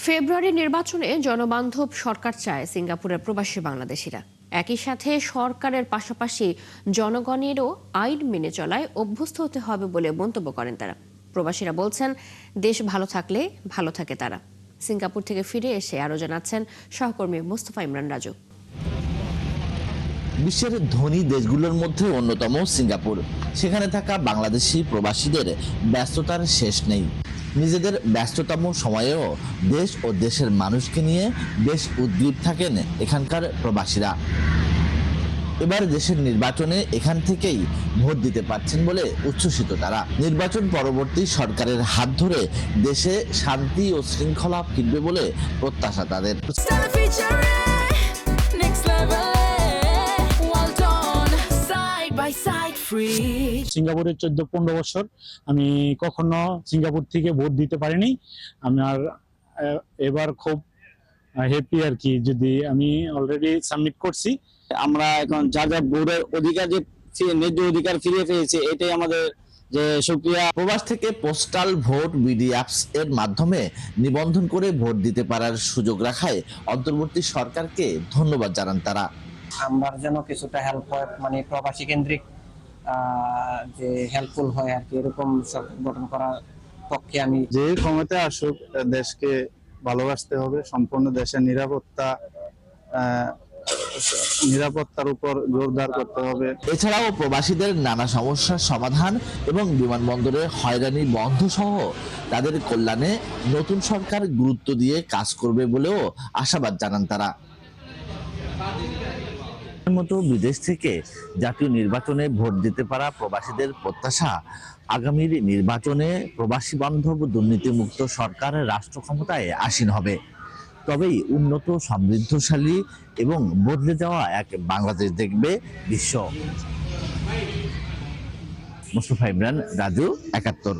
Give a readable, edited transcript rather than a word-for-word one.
ফেব্রুয়ারি নির্বাচনে জনবান্ধব সরকার চায় সিঙ্গাপুরের প্রবাসী বাংলাদেশিরা। একই সাথে সরকারের পাশাপাশি জনগণেরও আইন মেনে চলায় অভ্যস্ত হতে হবে বলে মন্তব্য করেন তারা। প্রবাসীরা বলছেন, দেশ ভালো থাকলে ভালো থাকে তারা। সিঙ্গাপুর থেকে ফিরে এসে আরও জানাচ্ছেন সহকর্মী মুস্তফা ইমরান রাজু। বিশ্বের ধনী দেশগুলোর মধ্যে অন্যতম সিঙ্গাপুর। সেখানে থাকা বাংলাদেশি প্রবাসীদের ব্যস্ততার শেষ নেই। নিজেদের ব্যস্ততম সময়েও দেশ ও দেশের মানুষকে নিয়ে বেশ উদ্গ্রীব থাকেন এখানকার প্রবাসীরা। এবার দেশের নির্বাচনে এখান থেকেই ভোট দিতে পারছেন বলে উচ্ছ্বসিত তারা। নির্বাচন পরবর্তী সরকারের হাত ধরে দেশে শান্তি ও শৃঙ্খলা ফিরবে বলে প্রত্যাশা তাদের। সিঙ্গাপুরে 14-15 বছর আমি কখনো সিঙ্গাপুর থেকে ভোট দিতে পারিনি। আমার এবার খুব হ্যাপি আর কি, যদি আমি অলরেডি সাবমিট করছি। আমরা এখন যার যার ভোটের অধিকার, যে ন্যায্য অধিকার ফিরে পেয়েছে, এটাই আমাদের যে সুক্রিয়া। প্রবাস থেকে পোস্টাল ভোট বিডি অ্যাপস এর মাধ্যমে নিবন্ধন করে ভোট দিতে পারার সুযোগ রাখায় অন্তর্বর্তী সরকারকে ধন্যবাদ জানান তারা। আমরা যেন কিছুটা হেল্প হয়, মানে প্রবাসী কেন্দ্রিক যে হেল্পফুল হয় আর কি, এরকম সরকার গঠন করার পক্ষে আমি। যে ক্ষমতা আসুক, দেশকে ভালোবাসতে হবে, সম্পূর্ণ দেশের নিরাপত্তার উপর জোরদার করতে হবে। এছাড়াও প্রবাসীদের নানা সমস্যার সমাধান এবং বিমানবন্দরে হয়রানি বন্ধ সহ তাদের কল্যাণে নতুন সরকার গুরুত্ব দিয়ে কাজ করবে বলেও আশাবাদ জানান তারা। মতো বিদেশ থেকে জাতীয় নির্বাচনে ভোট দিতে পারা প্রবাসীদের প্রত্যাশা, আগামীর নির্বাচনে প্রবাসী বান্ধব দুর্নীতিমুক্ত সরকার রাষ্ট্র ক্ষমতায় আসীন হবে। তবেই উন্নত, সমৃদ্ধশালী এবং বদলে যাওয়া এক বাংলাদেশ দেখবে বিশ্ব। মুস্তফা ইমরান রাজু, ৭১।